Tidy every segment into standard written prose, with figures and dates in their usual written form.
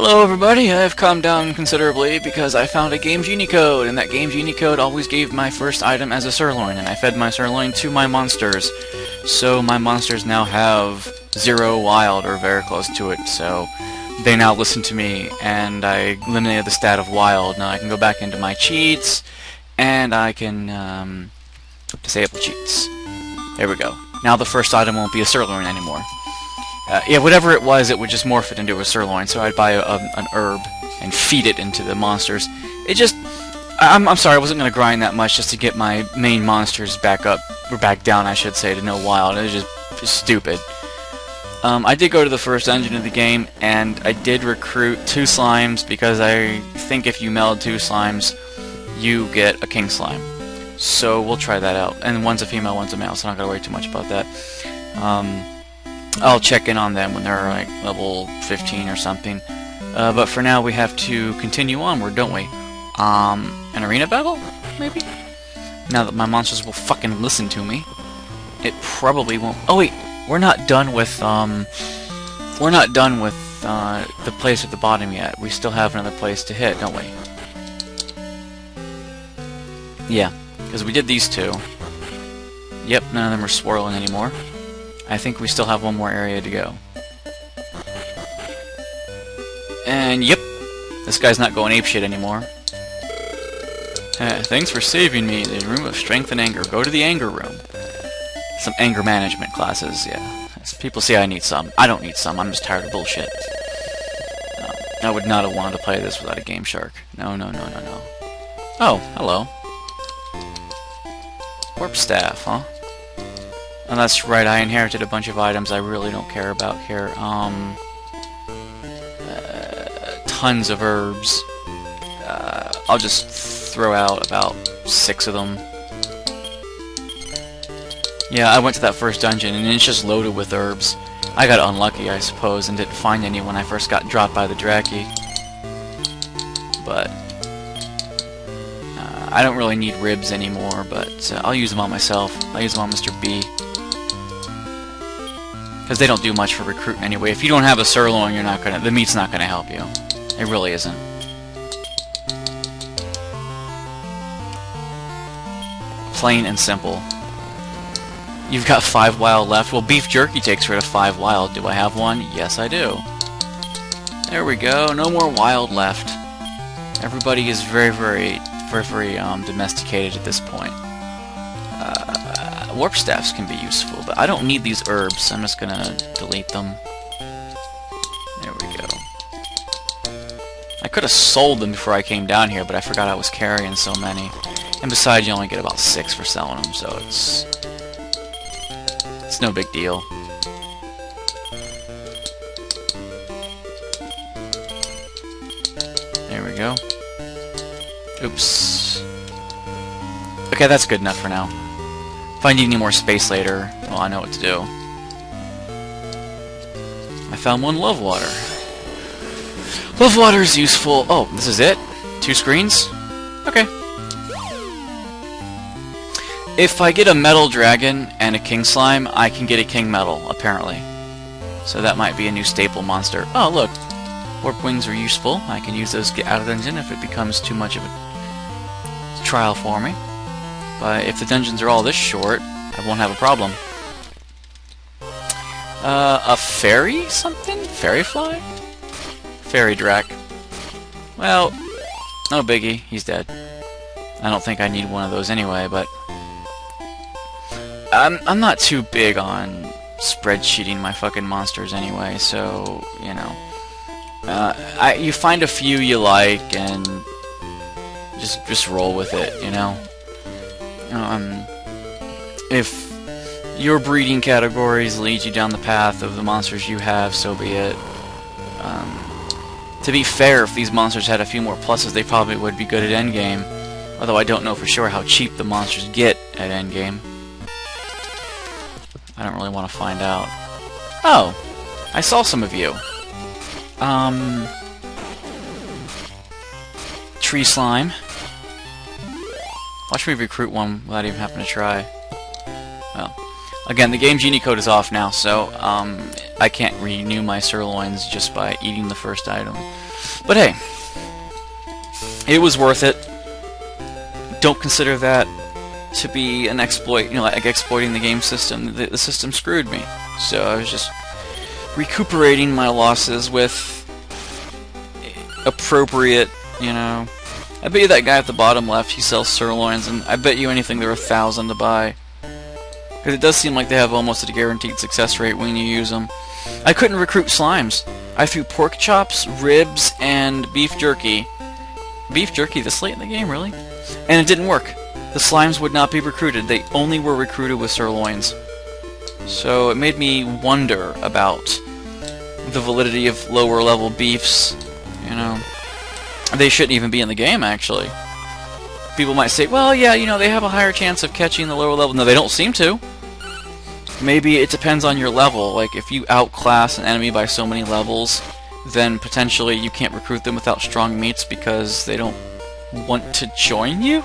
Hello everybody, I've calmed down considerably because I found a Game Genie code, and that Game Genie code always gave my first item as a sirloin, and I fed my sirloin to my monsters. So my monsters now have 0 wild, or very close to it, so they now listen to me, and I eliminated the stat of wild. Now I can go back into my cheats, and I can disable cheats. There we go. Now the first item won't be a sirloin anymore. Yeah, whatever it was, it would just morph it into a sirloin, so I'd buy an herb and feed it into the monsters. It just... I'm sorry, I wasn't going to grind that much just to get my main monsters back up, or back down, I should say, to no wild. It was just stupid. I did go to the first dungeon of the game, and I did recruit 2 slimes, because I think if you meld 2 slimes, you get a king slime. So we'll try that out. And one's a female, one's a male, so I'm not going to worry too much about that. I'll check in on them when they're like level 15 or something. But for now we have to continue onward, don't we? An arena battle? Maybe? Now that my monsters will fucking listen to me. It probably won't... Oh wait! We're not done with, the place at the bottom yet. We still have another place to hit, don't we? Yeah, because we did these 2. Yep, none of them are swirling anymore. I think we still have one more area to go. And yep, this guy's not going apeshit anymore. Thanks for saving me. The room of strength and anger. Go to the anger room. Some anger management classes, yeah. People say I need some. I don't need some. I'm just tired of bullshit. I would not have wanted to play this without a Game Shark. No, no, no, no, no. Oh, hello. Warp staff, huh? Oh, that's right, I inherited a bunch of items I really don't care about here. Tons of herbs. I'll just throw out about 6 of them. Yeah, I went to that first dungeon, and it's just loaded with herbs. I got unlucky, I suppose, and didn't find any when I first got dropped by the Draki. But I don't really need ribs anymore, but I'll use them on myself. I'll use them on Mr. B. Because they don't do much for recruiting anyway. If you don't have a sirloin, you're not gonna... the meat's not gonna help you. It really isn't. Plain and simple. You've got 5 wild left. Well, beef jerky takes rid of 5 wild. Do I have one? Yes, I do. There we go. No more wild left. Everybody is very domesticated at this point. Warp staffs can be useful, but I don't need these herbs. I'm just gonna delete them. There we go. I could have sold them before I came down here, but I forgot I was carrying so many. And besides, you only get about 6 for selling them, so it's no big deal. There we go. Oops. Okay, that's good enough for now. If I need any more space later, well, I know what to do. I found 1 love water. Love water is useful. Oh, this is it? 2 screens? Okay. If I get a metal dragon and a king slime, I can get a king metal, apparently. So that might be a new staple monster. Oh, look. Warp wings are useful. I can use those to get out of the dungeon if it becomes too much of a trial for me. But if the dungeons are all this short, I won't have a problem. A fairy something? Fairy fly? Fairy drac. Well, no biggie. He's dead. I don't think I need one of those anyway, but... I'm not too big on spreadsheeting my fucking monsters anyway, so, you know. You find a few you like, and just roll with it, you know? If your breeding categories lead you down the path of the monsters you have, so be it. To be fair, if these monsters had a few more pluses, they probably would be good at endgame. Although I don't know for sure how cheap the monsters get at endgame. I don't really want to find out. Oh! I saw some of you. Tree slime. Watch me recruit one without even having to try. Well, again, the Game Genie code is off now, so I can't renew my sirloins just by eating the first item. But hey, it was worth it. Don't consider that to be an exploit, like exploiting the game system. The system screwed me. So I was just recuperating my losses with appropriate, I bet you that guy at the bottom left, he sells sirloins, and I bet you anything they're 1,000 to buy. Because it does seem like they have almost a guaranteed success rate when you use them. I couldn't recruit slimes. I threw pork chops, ribs, and beef jerky. Beef jerky this late in the game, really? And it didn't work. The slimes would not be recruited. They only were recruited with sirloins. So it made me wonder about the validity of lower level beefs. They shouldn't even be in the game, actually. People might say, well, yeah, they have a higher chance of catching the lower level. No, they don't seem to. Maybe it depends on your level. Like, if you outclass an enemy by so many levels, then potentially you can't recruit them without strong meats because they don't want to join you?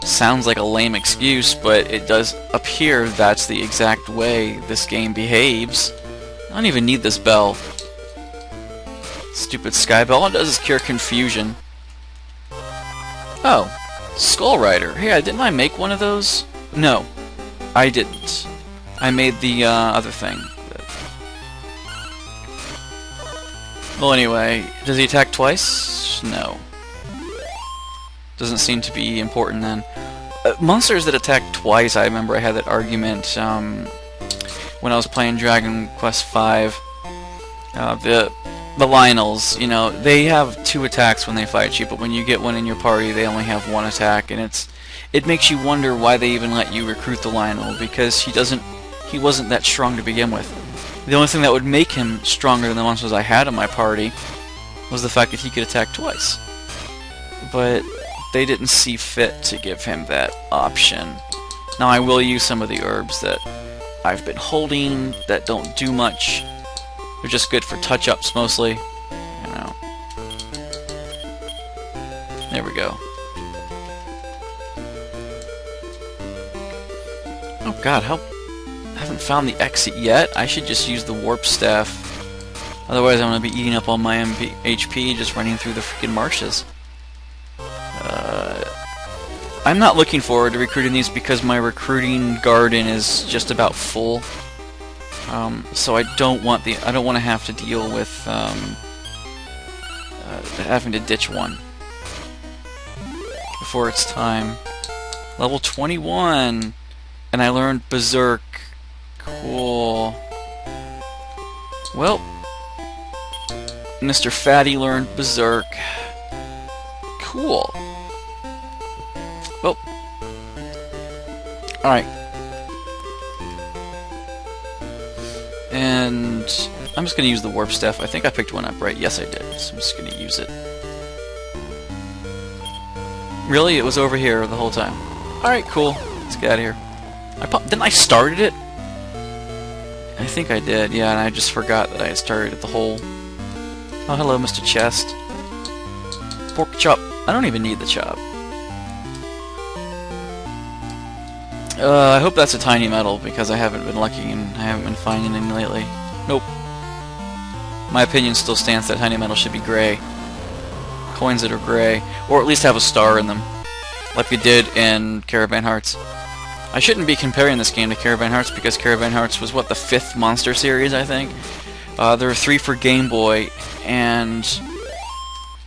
Sounds like a lame excuse, but it does appear that's the exact way this game behaves. I don't even need this bell. Stupid sky bell. All it does is cure confusion. Oh, Skull Rider. Hey, didn't I make one of those? No, I didn't. I made the other thing. Well, anyway, does he attack twice? No. Doesn't seem to be important then. Monsters that attack twice, I remember I had that argument when I was playing Dragon Quest V. The Lionels, they have 2 attacks when they fight you, but when you get one in your party, they only have 1 attack, and it makes you wonder why they even let you recruit the Lionel, because he wasn't that strong to begin with. The only thing that would make him stronger than the monsters I had in my party was the fact that he could attack twice. But they didn't see fit to give him that option. Now I will use some of the herbs that I've been holding that don't do much. They're just good for touch-ups mostly. There we go. Oh god, I haven't found the exit yet. I should just use the warp staff. Otherwise I'm going to be eating up all my HP just running through the freaking marshes. I'm not looking forward to recruiting these because my recruiting garden is just about full. So I don't want to have to deal with having to ditch one before it's time. Level 21, and I learned Berserk. Cool. Well, Mr. Fatty learned Berserk. Cool. Well, alright. And I'm just going to use the warp staff. I think I picked one up, right? Yes, I did. So I'm just going to use it. Really? It was over here the whole time. Alright, cool. Let's get out of here. Didn't I started it? I think I did, yeah, and I just forgot that I had started at the hole. Oh, hello, Mr. Chest. Pork chop. I don't even need the chop. I hope that's a tiny metal, because I haven't been lucky and I haven't been finding any lately. Nope. My opinion still stands that tiny metal should be gray. Coins that are gray. Or at least have a star in them. Like we did in Caravan Hearts. I shouldn't be comparing this game to Caravan Hearts, because Caravan Hearts was, what, the 5th monster series, I think? There were 3 for Game Boy, and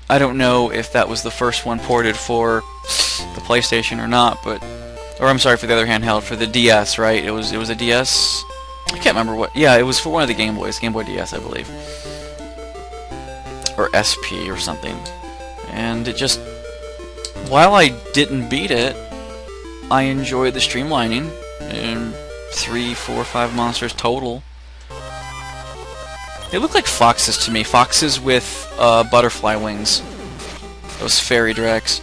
I don't know if that was the first one ported for the PlayStation or not, but... Or I'm sorry, for the other handheld, for the DS, right? It was a DS? I can't remember what... Yeah, it was for one of the Game Boys. Game Boy DS, I believe. Or SP or something. And it just... While I didn't beat it, I enjoyed the streamlining. And 3, 4, 5 monsters total. They look like foxes to me. Foxes with butterfly wings. Those fairy dregs.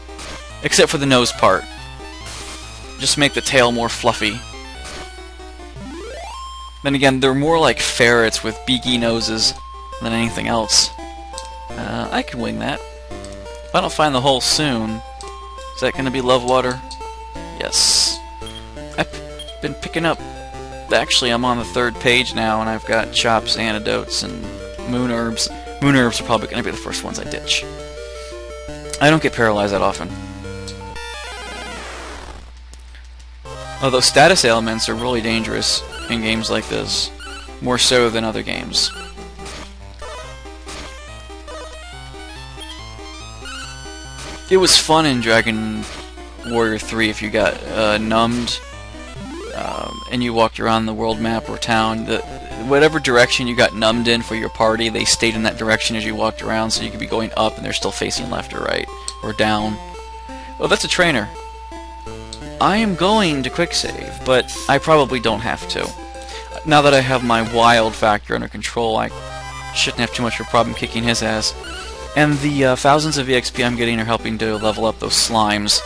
Except for the nose part. Just make the tail more fluffy. Then again, they're more like ferrets with beaky noses than anything else. I can wing that. If I don't find the hole soon, is that going to be love water? Yes. I've been picking up Actually, I'm on the 3rd page now, and I've got chops, antidotes, and moon herbs. Moon herbs are probably going to be the first ones I ditch. I don't get paralyzed that often. Although status ailments are really dangerous in games like this, more so than other games. It was fun in Dragon Warrior 3 if you got numbed and you walked around the world map or town. Whatever direction you got numbed in for your party, they stayed in that direction as you walked around, so you could be going up and they're still facing left or right or down. Oh, that's a trainer. I am going to quick save, but I probably don't have to. Now that I have my wild factor under control, I shouldn't have too much of a problem kicking his ass. And the thousands of EXP I'm getting are helping to level up those slimes,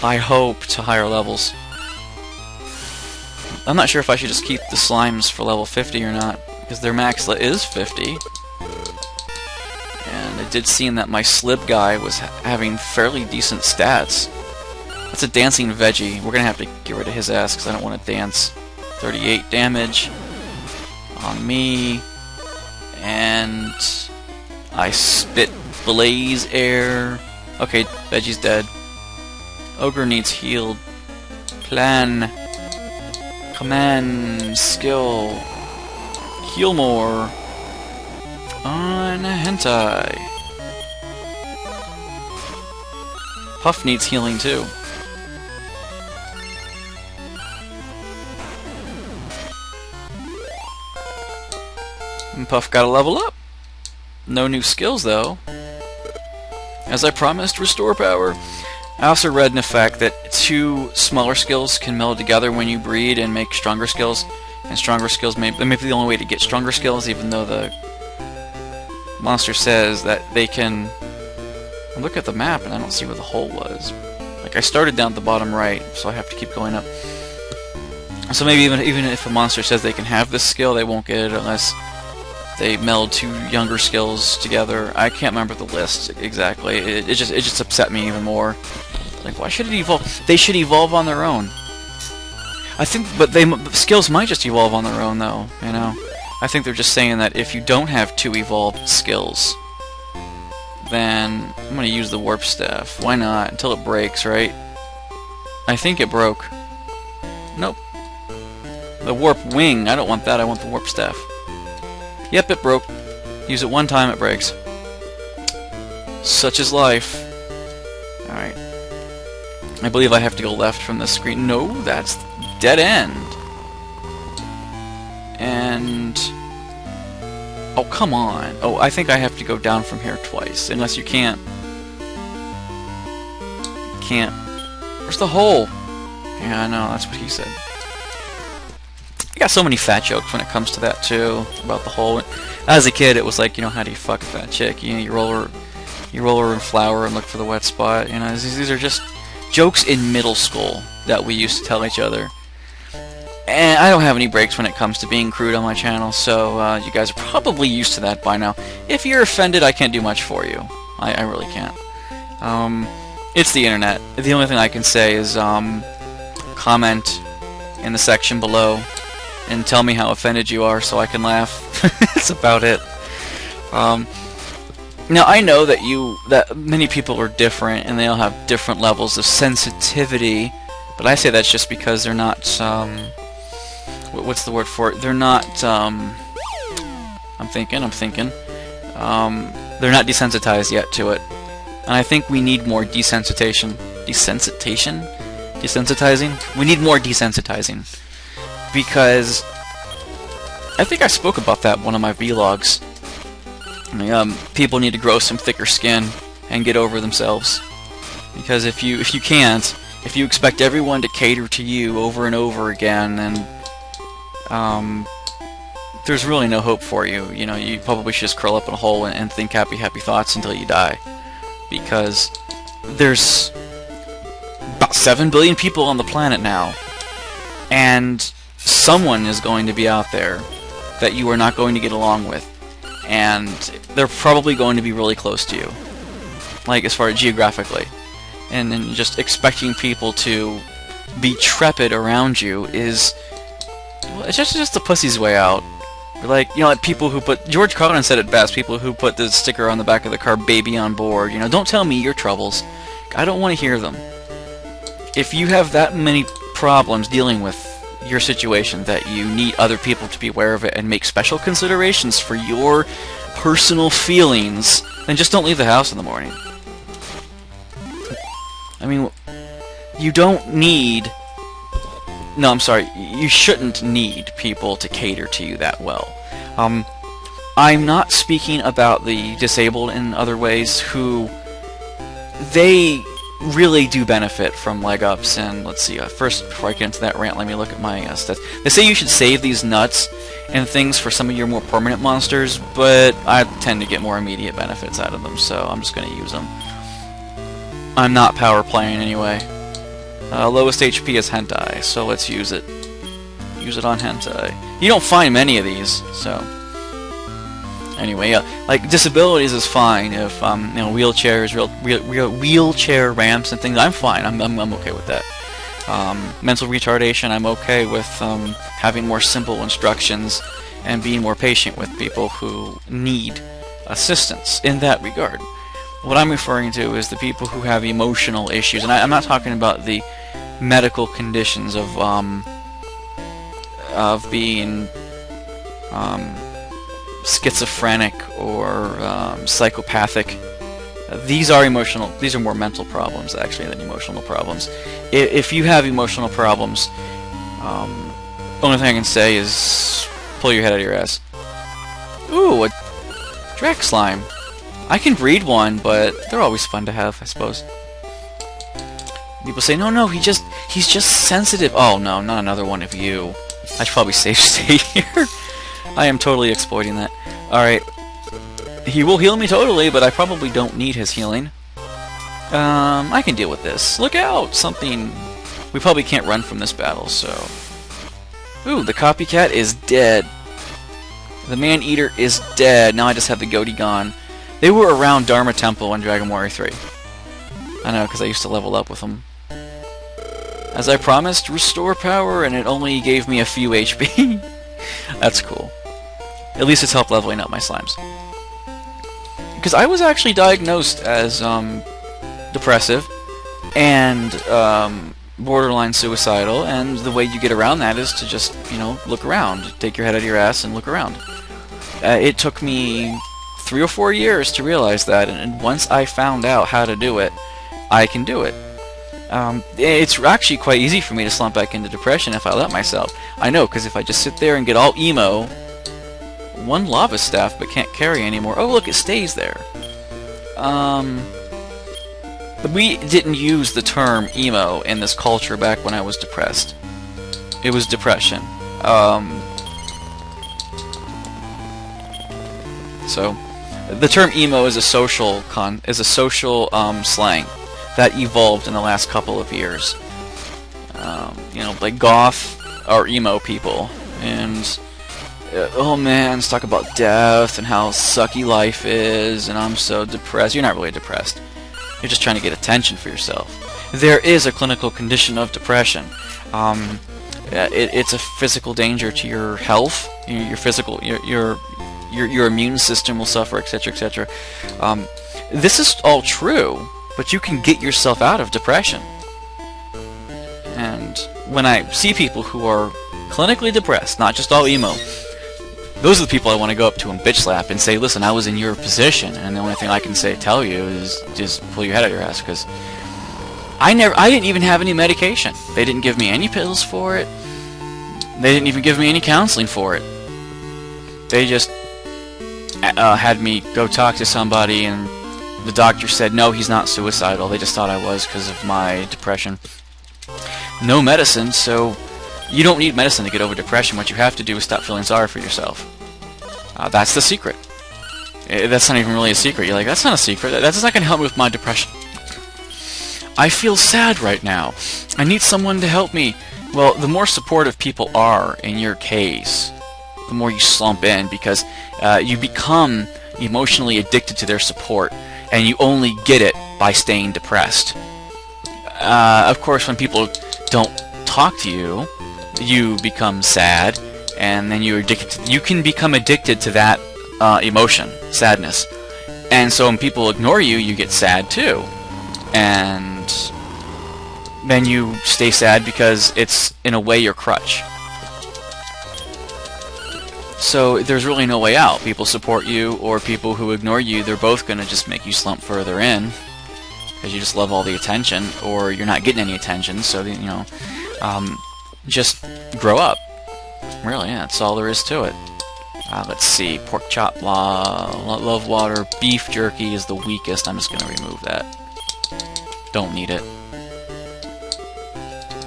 I hope, to higher levels. I'm not sure if I should just keep the slimes for level 50 or not, because their max is 50. And it did seem that my slib guy was having fairly decent stats. That's a dancing veggie. We're going to have to get rid of his ass because I don't want to dance. 38 damage on me. And I spit blaze air. Okay, Veggie's dead. Ogre needs healed. Plan. Command. Skill. Heal more. On hentai. Puff needs healing too. And Puff got a level up. No new skills though. As I promised, restore power. I also read in effect that 2 smaller skills can meld together when you breed and make stronger skills. And stronger skills may be the only way to get stronger skills, even though the monster says that they can... I look at the map and I don't see where the hole was. Like, I started down at the bottom right, so I have to keep going up. So maybe even if a monster says they can have this skill, they won't get it unless they meld 2 younger skills together. I can't remember the list exactly. It just upset me even more. Like, why should it evolve? They should evolve on their own. I think, but skills might just evolve on their own, though. You know, I think they're just saying that if you don't have 2 evolved skills, then I'm gonna use the warp staff. Why not? Until it breaks, right? I think it broke. Nope. The warp wing. I don't want that. I want the warp staff. Yep, it broke. Use it one time, it breaks. Such is life. Alright. I believe I have to go left from the screen. No, that's dead end. And... oh, come on. Oh, I think I have to go down from here twice. Unless you can't. Can't. Where's the hole? Yeah, I know, that's what he said. I got so many fat jokes when it comes to that too, about the whole. As a kid, it was like, you know, how do you fuck a fat chick? You know, you roll her in flour and look for the wet spot. You know, these are just jokes in middle school that we used to tell each other. And I don't have any breaks when it comes to being crude on my channel, so you guys are probably used to that by now. If you're offended, I can't do much for you. I really can't. It's the internet. The only thing I can say is comment in the section below and tell me how offended you are so I can laugh. That's about it. Now I know that many people are different and they all have different levels of sensitivity, but I say that's just because they're not what's the word for it? They're not I'm thinking they're not desensitized yet to it. And I think we need more desensitization. Desensitizing? We need more desensitizing. Because I think I spoke about that in one of my vlogs. People need to grow some thicker skin and get over themselves. Because if you can't, if you expect everyone to cater to you over and over again, then there's really no hope for you. You know, you probably should just curl up in a hole and think happy thoughts until you die. Because there's about 7 billion people on the planet now, and someone is going to be out there that you are not going to get along with, and they're probably going to be really close to you, like as far as geographically, and then just expecting people to be trepid around you is, it's just a pussy's way out. Like, you know, like people who put... George Carlin said it best, people who put the sticker on the back of the car, baby on board. You know, don't tell me your troubles. I don't want to hear them. If you have that many problems dealing with your situation that you need other people to be aware of it and make special considerations for your personal feelings, then just don't leave the house in the morning. I mean, you don't need... No, I'm sorry. You shouldn't need people to cater to you that well. I'm not speaking about the disabled in other ways who... They really do benefit from leg ups, and let's see, first, before I get into that rant, let me look at my stats. They say you should save these nuts and things for some of your more permanent monsters, but I tend to get more immediate benefits out of them, so I'm just going to use them. I'm not power playing anyway. Lowest HP is hentai, so let's use it. Use it on hentai. You don't find many of these, so... Anyway, like, disabilities is fine if, you know, wheelchairs, wheelchair ramps and things, I'm fine, I'm okay with that. Mental retardation, I'm okay with, having more simple instructions and being more patient with people who need assistance in that regard. What I'm referring to is the people who have emotional issues, and I'm not talking about the medical conditions of being schizophrenic or psychopathic. These are emotional. These are more mental problems actually than emotional problems. If you have emotional problems, only thing I can say is pull your head out of your ass. Ooh, a Dreck slime. I can breed one, but they're always fun to have, I suppose. People say, no, he's just sensitive. Oh no, not another one of you. I should probably stay here. I am totally exploiting that. Alright. He will heal me totally, but I probably don't need his healing. I can deal with this. Look out! Something... We probably can't run from this battle, so... Ooh, the copycat is dead. The man-eater is dead. Now I just have the goatee gone. They were around Dharma Temple in Dragon Warrior 3. I know, because I used to level up with them. As I promised, restore power, and it only gave me a few HP. That's cool. At least it's helped leveling up my slimes. Because I was actually diagnosed as depressive and borderline suicidal, and the way you get around that is to just, you know, look around. Take your head out of your ass and look around. It took me 3 or 4 years to realize that, and once I found out how to do it, I can do it. It's actually quite easy for me to slump back into depression if I let myself. I know, because if I just sit there and get all emo, one lava staff but can't carry anymore. Oh, look, it stays there. We didn't use the term emo in this culture back when I was depressed. It was depression. So, the term emo is a social slang that evolved in the last couple of years. You know, like goth are emo people, and oh man, let's talk about death and how sucky life is, and I'm so depressed. You're not really depressed. You're just trying to get attention for yourself. There is a clinical condition of depression. It's a physical danger to your health, your physical, your immune system will suffer, etc., etc. This is all true, but you can get yourself out of depression. And when I see people who are clinically depressed, not just all emo, those are the people I want to go up to and bitch slap and say, listen, I was in your position, and the only thing I can tell you is just pull your head out of your ass, because I didn't even have any medication. They didn't give me any pills for it. They didn't even give me any counseling for it. They just had me go talk to somebody, and the doctor said, no, he's not suicidal. They just thought I was because of my depression. No medicine, so you don't need medicine to get over depression. What you have to do is stop feeling sorry for yourself. That's the secret. That's not even really a secret. You're like, that's not a secret. That's not going to help me with my depression. I feel sad right now. I need someone to help me. Well, the more supportive people are in your case, the more you slump in, because you become emotionally addicted to their support, and you only get it by staying depressed. Of course, when people don't talk to you, you become sad, and then you can become addicted to that emotion, sadness. And so when people ignore you, you get sad too. And then you stay sad because it's, in a way, your crutch. So there's really no way out. People support you, or people who ignore you, they're both going to just make you slump further in, because you just love all the attention, or you're not getting any attention, so, you know, just grow up. Really, yeah, that's all there is to it. Let's see, pork chop, love water, beef jerky is the weakest. I'm just going to remove that. Don't need it.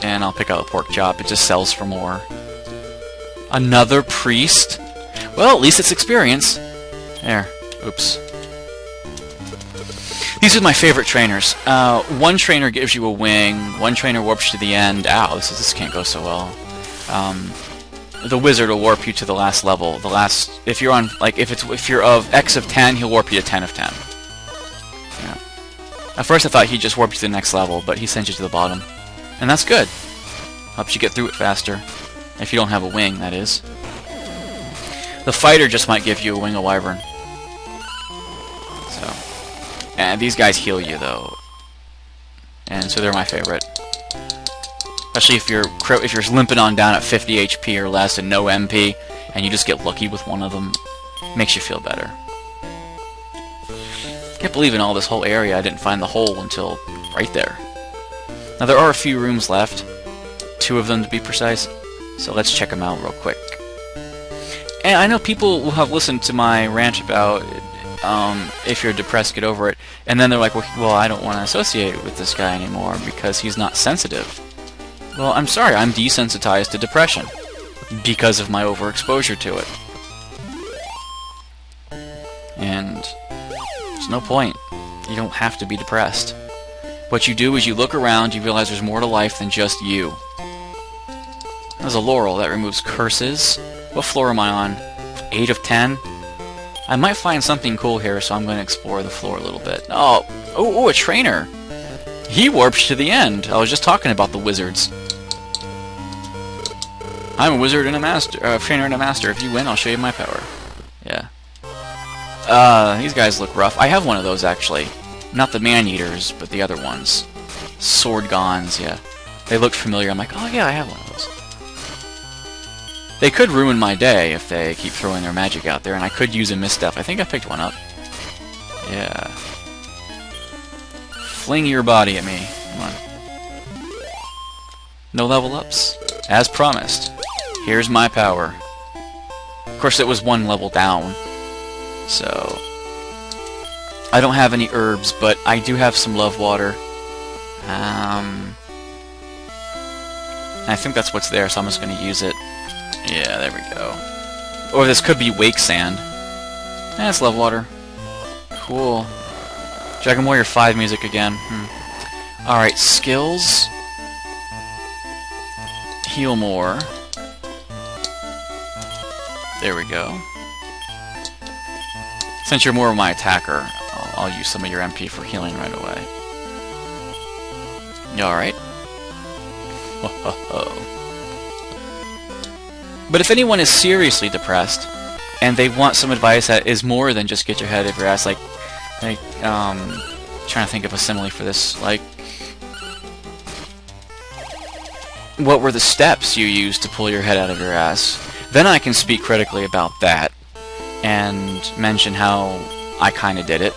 And I'll pick out the pork chop, it just sells for more. Another priest? Well, at least it's experience. There. Oops. These are my favorite trainers. One trainer gives you a wing, one trainer warps you to the end. Ow, this can't go so well. The wizard will warp you to the last level. If you're on, like, if you're of X of 10, he'll warp you to 10 of 10. Yeah. At first I thought he'd just warp you to the next level, but he sends you to the bottom. And that's good. Helps you get through it faster. If you don't have a wing, that is. The fighter just might give you a wing of wyvern. So, and these guys heal you though, and so they're my favorite. Especially if you're limping on down at 50 HP or less and no MP, and you just get lucky with one of them, makes you feel better. Can't believe in all this whole area I didn't find the hole until right there. Now there are a few rooms left, 2 of them to be precise. So let's check them out real quick. And I know people will have listened to my rant about if you're depressed, get over it. And then they're like, well, I don't want to associate with this guy anymore because he's not sensitive. Well, I'm sorry, I'm desensitized to depression because of my overexposure to it. And there's no point. You don't have to be depressed. What you do is you look around, you realize there's more to life than just you. There's a laurel that removes curses. What floor am I on? 8 of 10? I might find something cool here, so I'm going to explore the floor a little bit. Oh, a trainer! He warps to the end. I was just talking about the wizards. I'm a wizard and a master, trainer and a master. If you win, I'll show you my power. Yeah. These guys look rough. I have one of those, actually. Not the man-eaters, but the other ones. Sword-gons, yeah. They look familiar. I'm like, oh yeah, I have one of those. They could ruin my day if they keep throwing their magic out there, and I could use a misstep. I think I picked one up. Yeah. Fling your body at me. Come on. No level ups. As promised. Here's my power. Of course, it was 1 level down. So I don't have any herbs, but I do have some love water. I think that's what's there, so I'm just going to use it. Yeah, there we go. Or this could be wake sand. That's love water. Cool. Dragon Warrior 5 music again. Alright, skills. Heal more. There we go. Since you're more of my attacker, I'll use some of your MP for healing right away. Alright. But if anyone is seriously depressed, and they want some advice that is more than just get your head out of your ass, like trying to think of a simile for this, like, what were the steps you used to pull your head out of your ass? Then I can speak critically about that, and mention how I kinda did it.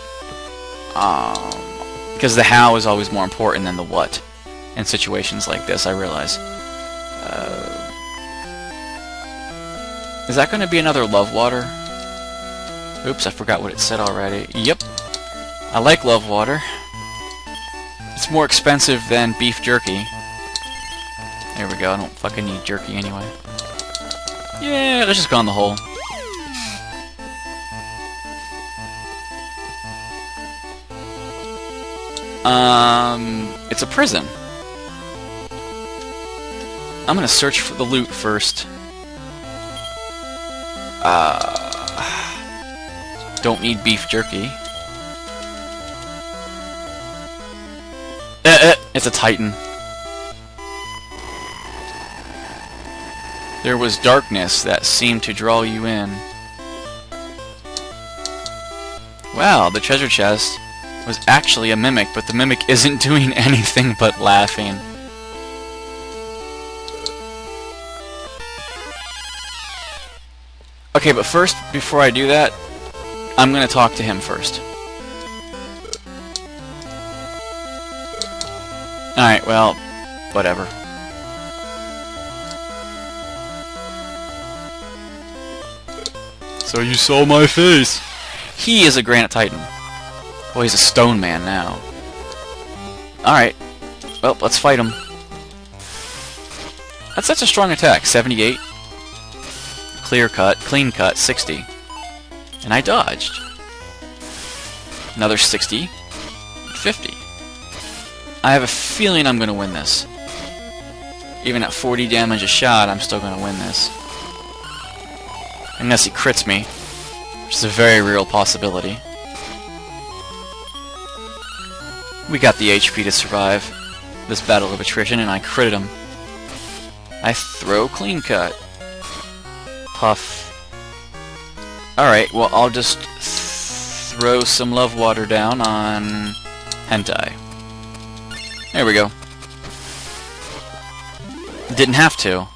Because the how is always more important than the what. In situations like this, I realize. Is that going to be another love water? Oops, I forgot what it said already. Yep. I like love water. It's more expensive than beef jerky. There we go, I don't fucking need jerky anyway. Yeah, let's just go in the hole. It's a prison. I'm gonna search for the loot first. Don't need beef jerky. It's a Titan. There was darkness that seemed to draw you in. Wow, the treasure chest was actually a mimic, but the mimic isn't doing anything but laughing. Okay, but first, before I do that, I'm gonna talk to him first. Alright, well, whatever. So you saw my face! He is a Granite Titan. Well, he's a Stone Man now. Alright. Well, let's fight him. That's such a strong attack. 78. Clean cut, 60. And I dodged. Another 60. 50. I have a feeling I'm going to win this. Even at 40 damage a shot, I'm still going to win this. Unless he crits me, which is a very real possibility. We got the HP to survive this battle of attrition, and I critted him. I throw clean cut. Puff. Alright, well, I'll just throw some love water down on hentai. There we go. Didn't have to.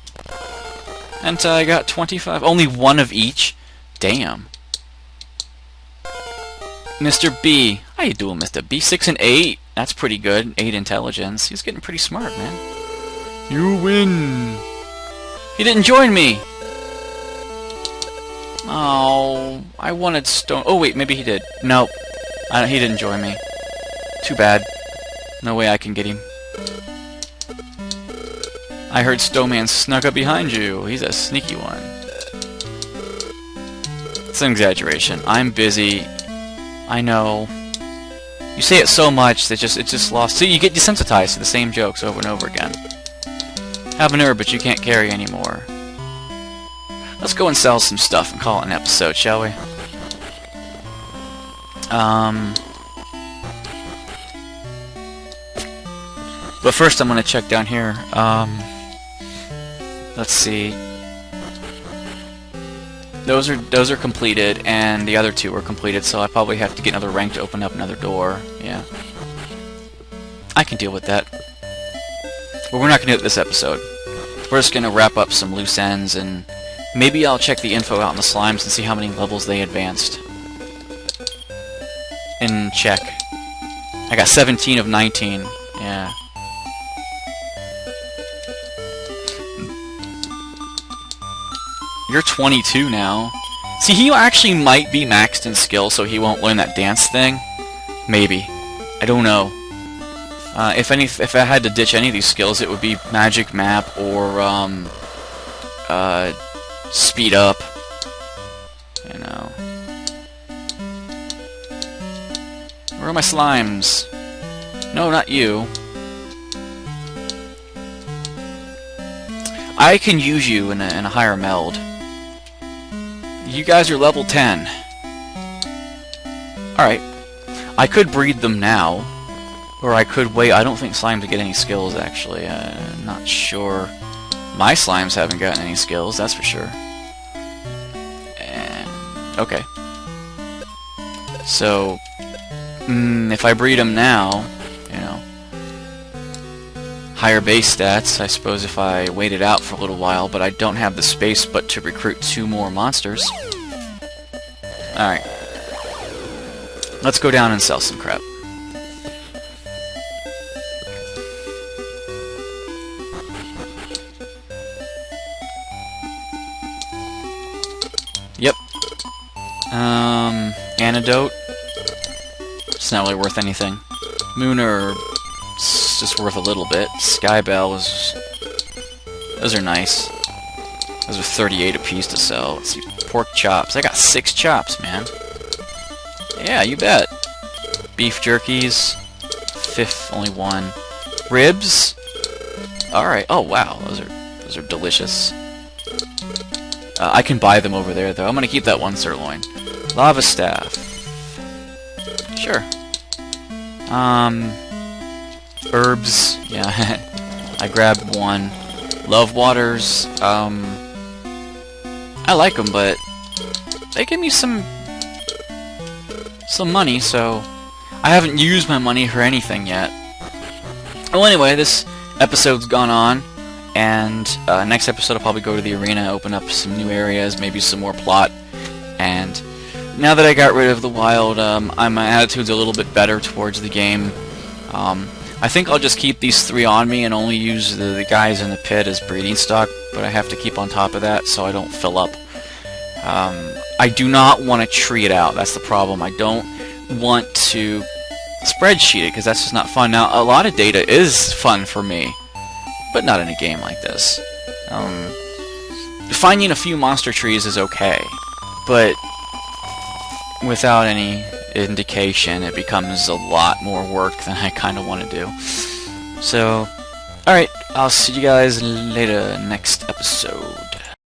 Hentai got 25. Only one of each? Damn. Mr. B. How you doing, Mr. B? 6 and 8. That's pretty good. 8 intelligence. He's getting pretty smart, man. You win. He didn't join me. Oh, I wanted Stone. Oh wait, maybe he did. Nope. He didn't join me. Too bad. No way I can get him. I heard Snowman snuck up behind you. He's a sneaky one. It's an exaggeration. I'm busy. I know. You say it so much that it's just lost. So you get desensitized to the same jokes over and over again. Have an herb, but you can't carry anymore. Let's go and sell some stuff and call it an episode, shall we? But first I'm gonna check down here. Let's see. Those are completed, and the other two are completed, so I probably have to get another rank to open up another door. Yeah. I can deal with that. But we're not gonna do it this episode. We're just gonna wrap up some loose ends, and maybe I'll check the info out on the slimes and see how many levels they advanced. And check. I got 17 of 19. Yeah. You're 22 now. See, he actually might be maxed in skill, so he won't learn that dance thing. Maybe. I don't know. If I had to ditch any of these skills, it would be magic map or speed up. You know. Where are my slimes? No, not you. I can use you in a higher meld. You guys are level 10. Alright. I could breed them now. Or I could wait. I don't think slimes get any skills, actually. Not sure. My slimes haven't gotten any skills, that's for sure. And okay. So, if I breed them now, you know, higher base stats, I suppose, if I waited out for a little while, but I don't have the space but to recruit 2 more monsters. Alright. Let's go down and sell some crap. Yep. Antidote. It's not really worth anything. Moon Herb. It's just worth a little bit. Sky Bell is... Those are nice. Those are 38 apiece to sell. Let's see. Pork chops. I got 6 chops, man. Yeah, you bet. Beef jerkies. Fifth, only 1. Ribs. Alright. Oh, wow. Those are delicious. I can buy them over there, though. I'm gonna keep that 1 sirloin. Lava staff. Sure. Herbs. Yeah. I grabbed 1. Love waters. I like them, but they give me some money, so I haven't used my money for anything yet. Well, anyway, this episode's gone on, and next episode I'll probably go to the arena, open up some new areas, maybe some more plot, and now that I got rid of the wild, my attitude's a little bit better towards the game. I think I'll just keep these 3 on me and only use the guys in the pit as breeding stock, but I have to keep on top of that so I don't fill up. I do not want to tree it out, that's the problem. I don't want to spreadsheet it, because that's just not fun. Now, a lot of data is fun for me, but not in a game like this. Finding a few monster trees is okay, but without any indication, it becomes a lot more work than I kind of want to do. So, alright, I'll see you guys later next episode.